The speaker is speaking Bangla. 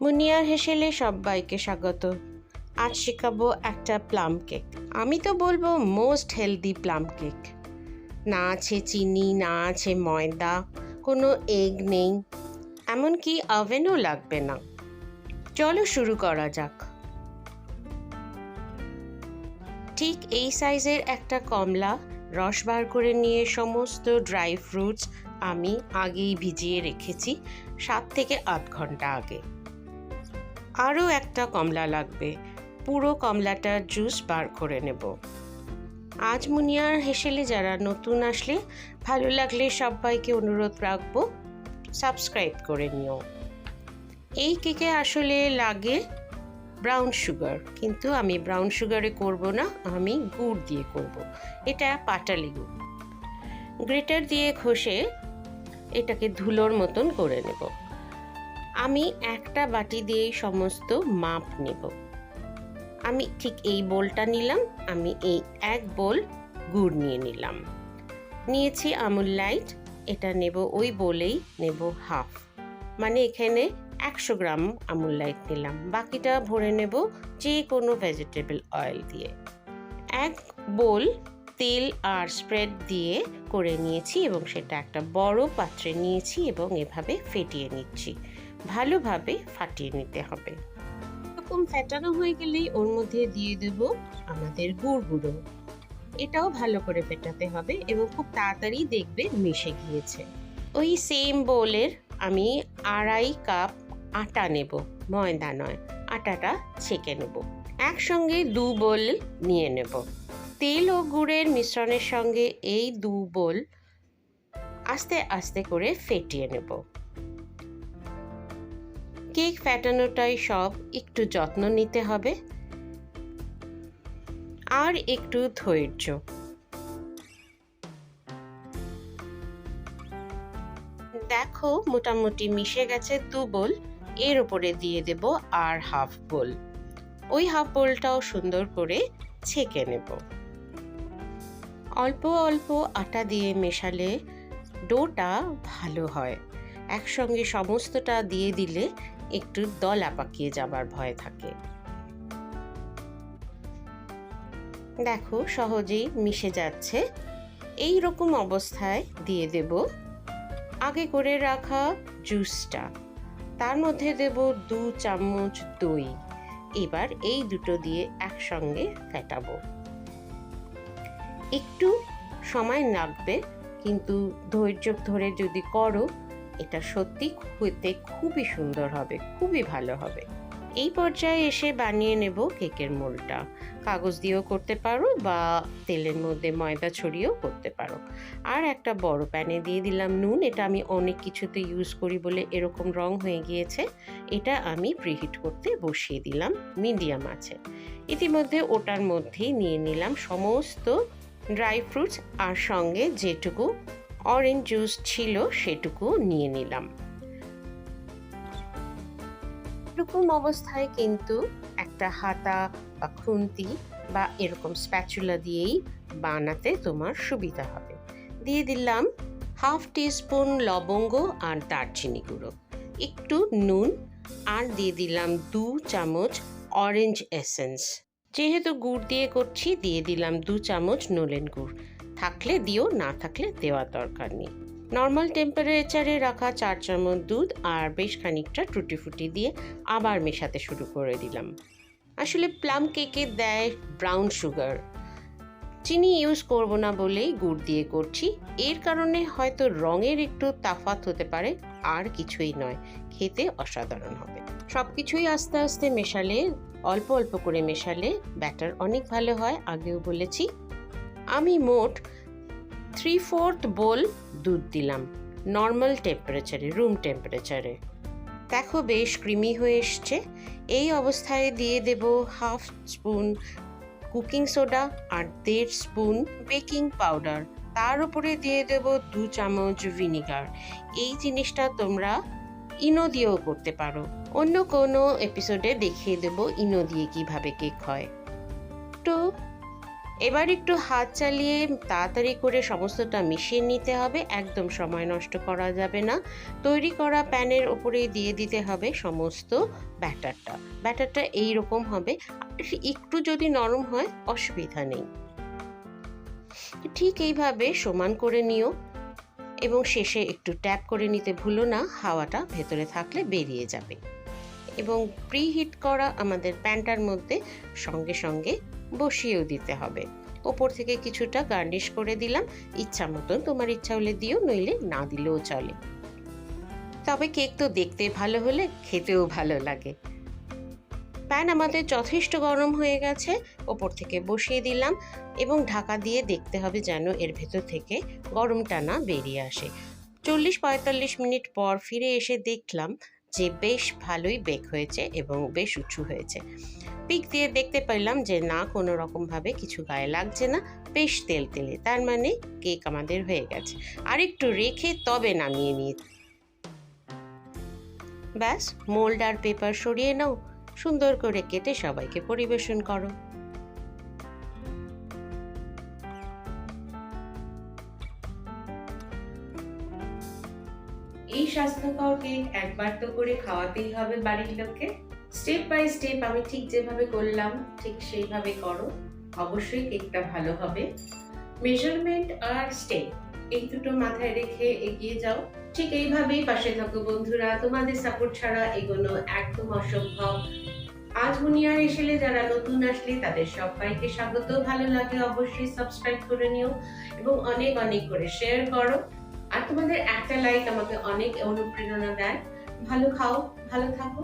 মুনিয়ার হেসেলে সবাইকে স্বাগত। আজ শেখাবো একটা প্লাম কেক। আমি তো বলবো মোস্ট হেলদি প্লাম কেক। না আছে চিনি, না আছে ময়দা, কোনো এগ নেই, এমনকি ওভেনও লাগবে না। চলো শুরু করা যাক। ঠিক এই সাইজের একটা কমলা রস বার করে নিয়ে সমস্ত ড্রাই ফ্রুটস আমি আগেই ভিজিয়ে রেখেছি 7 থেকে 8 ঘন্টা আগে। আরও একটা কমলা লাগবে, পুরো কমলাটার জুস বার করে নেব। আজ মুনিয়ার হেসেলে যারা নতুন আসলে ভালো লাগলে সবাইকে অনুরোধ রাখবো সাবস্ক্রাইব করে নিও। এই কেকে আসলে লাগে ব্রাউন সুগার, কিন্তু আমি ব্রাউন সুগারে করব না, আমি গুড় দিয়ে করব। এটা পাটালি গুড়। গ্রেটার দিয়ে ঘষে এটাকে ধুলোর মতন করে নেব। আমি একটা বাটি দিয়ে সমস্ত মাপ নেব। আমি ঠিক এই বোলটা নিলাম, আমি এই এক বোল গুড় নিয়ে নিলাম। নিয়েছি আমুল লাইট, এটা নেব ওই বোলেই নেব হাফ, মানে এখানে 100 গ্রাম আমুল লাইট নিলাম। বাকিটা ভরে নেব যে কোনো ভেজিটেবল অয়েল দিয়ে। এক বোল তেল আর স্প্রেড দিয়ে করে নিয়েছি এবং সেটা একটা বড় পাত্রে নিয়েছি এবং এভাবে ফেটিয়ে নিচ্ছি। ভালোভাবে ফাটিয়ে নিতে হবে। এরকম ফেটানো হয়ে গেলেই ওর মধ্যে দিয়ে দেব আমাদের গুড়। এটাও ভালো করে ফেটাতে হবে এবং খুব তাড়াতাড়ি দেখবে মিশে গিয়েছে। ওই সেম বোলের আমি 2.5 কাপ আটা নেব, ময়দা নয়, আটাটা ছেঁকে নেব। একসঙ্গে 2 বোল নিয়ে নেব। তেল ও গুড়ের মিশ্রণের সঙ্গে এই 2 বোল আস্তে আস্তে করে ফেটিয়ে নেব। কেক ফেটানোটাই সব, একটু যত্ন নিতে হবে আর একটু ধৈর্য। দেখো মোটামুটি মিশে গেছে 2 বোল। এর উপরে দিয়ে দেব আর হাফ বোল। ওই হাফ বোলটাও সুন্দর করে ছেঁকে নেব। অল্প অল্প আটা দিয়ে মেশালে ডোটা ভালো হয়। একসঙ্গে সমস্তটা দিয়ে দিলে একটু দলা পাকিয়ে যাবার ভয় থাকে। দেখো সহজেই মিশে যাচ্ছে। এই রকম অবস্থায় দিয়ে দেব আগে করে রাখা জুসটা। তার মধ্যে দেব 2 চামচ দই। এবার এই দুটো দিয়ে একসঙ্গে ফেটাবো। একটু সময় লাগবে, কিন্তু ধৈর্য ধরে যদি করো এটা সত্যি হতে খুবই সুন্দর হবে, খুবই ভালো হবে। এই পর্যায়ে এসে বানিয়ে নেব কেকের মোলটা। কাগজ দিয়েও করতে পারো বা তেলের মধ্যে ময়দা ছড়িয়েও করতে পারো। আর একটা বড় প্যানে দিয়ে দিলাম নুন। এটা আমি অনেক কিছুতে ইউজ করি বলে এরকম রং হয়ে গিয়েছে। এটা আমি প্রিহিট করতে বসিয়ে দিলাম মিডিয়াম আছে। ইতিমধ্যে ওটার মধ্যেই নিয়ে নিলাম সমস্ত ড্রাই ফ্রুটস আর সঙ্গে যেটুকু অরেঞ্জ জুস ছিল সেটুকু নিয়ে নিলাম। এরকম অবস্থায় কিন্তু একটা হাতা বা খুন্তি বা এরকম স্প্যাচুলা দিয়েই বানাতে তোমার সুবিধা হবে। দিয়ে দিলাম হাফ টিস্পুন লবঙ্গ আর দারচিনি গুঁড়ো, একটু নুন, আর দিয়ে দিলাম 2 চামচ অরেঞ্জ এসেন্স। যেহেতু গুড় দিয়ে করছি দিয়ে দিলাম 2 চামচ নলেন গুড়। থাকলে দিও, না থাকলে দেওয়ার দরকার নেই। নর্মাল টেম্পারেচারে রাখা 4 চামচ দুধ আর বেশ খানিকটা টুটি ফুটি দিয়ে আবার মেশাতে শুরু করে দিলাম। আসলে প্লাম কেকে দেয় ব্রাউন সুগার, চিনি ইউজ করব না বলেই গুড় দিয়ে করছি। এর কারণে হয়তো রঙের একটু তফাৎ হতে পারে, আর কিছুই নয়, খেতে অসাধারণ হবে। সব কিছুই আস্তে আস্তে মেশালে, অল্প অল্প করে মেশালে ব্যাটার অনেক ভালো হয়, আগেও বলেছি। আমি মোট 3/4 বোল দুধ দিলাম নর্মাল টেম্পারেচারে, রুম টেম্পারেচারে। দেখো বেশ ক্রিমি হয়ে এসছে। এই অবস্থায় দিয়ে দেব হাফ স্পুন কুকিং সোডা আর 1.5 স্পুন বেকিং পাউডার। তার উপরে দিয়ে দেব 2 চামচ ভিনিগার। এই জিনিসটা তোমরা ইনো দিয়েও করতে পারো। অন্য কোনো এপিসোডে দেখিয়ে দেব ইনো দিয়ে কিভাবে কেক হয়। তো এবার একটু হাত চালিয়ে তাড়াতাড়ি করে সমস্তটা মিশিয়ে নিতে হবে, একদম সময় নষ্ট করা যাবে না। তৈরি করা প্যানের ওপরেই দিয়ে দিতে হবে সমস্ত ব্যাটারটা এইরকম হবে। একটু যদি নরম হয় অসুবিধা নেই। ঠিক এইভাবে সমান করে নিও এবং শেষে একটু ট্যাপ করে নিতে ভুলো না, হাওয়াটা ভেতরে থাকলে বেরিয়ে যাবে। এবং প্রিহিট করা আমাদের প্যানটার মধ্যে সঙ্গে সঙ্গে বসিয়েও দিতে হবে। ওপর থেকে কিছুটা গার্নিশ করে দিলাম, ইচ্ছা মতন, তোমার ইচ্ছা হলে দিও, নইলে না দিলেও চলে। তবে কেক তো দেখতে ভালো হলে খেতেও ভালো লাগে। প্যান আমাদের যথেষ্ট গরম হয়ে গেছে, ওপর থেকে বসিয়ে দিলাম এবং ঢাকা দিয়ে দেখতে হবে যেন এর ভেতর থেকে গরমটা না বেরিয়ে আসে। 40-45 মিনিট পর ফিরে এসে দেখলাম যে বেশ ভালোই বেক হয়েছে এবং বেশ উঁচু হয়েছে। পিক দিয়ে দেখতে পেলাম যে না, কোনো রকমভাবে কিছু গায়ে লাগছে না, বেশ তেলতেলে, তার মানে কেক আমাদের হয়ে গেছে। আর একটু রেখে তবে নামিয়ে নিয়ে ব্যাস, মোল্ড আর পেপার সরিয়ে নাও, সুন্দর করে কেটে সবাইকে পরিবেশন করো। এই স্বাস্থ্যকর কেক একবার তো করে খাওয়াতেই হবে বাড়ির লোককে। স্টেপ বাই স্টেপ আমি ঠিক যেভাবে করলাম ঠিক সেইভাবে করো, অবশ্যই কেকটা ভালো হবে। মেজারমেন্ট আর স্টেপ এই দুটো মাথায় রেখে এগিয়ে যাও। ঠিক এইভাবেই পাশে থাকো বন্ধুরা, তোমাদের সাপোর্ট ছাড়া এগোনো একদম অসম্ভব। আজ হুনিয়ার এসেলে যারা নতুন আসলে তাদের সবাইকে স্বাগত। ভালো লাগে অবশ্যই সাবস্ক্রাইব করে নিও এবং অনেক অনেক করে শেয়ার করো। আর তোমাদের একটা লাইক আমাকে অনেক অনুপ্রেরণা দেয়। ভালো খাও, ভালো থাকো।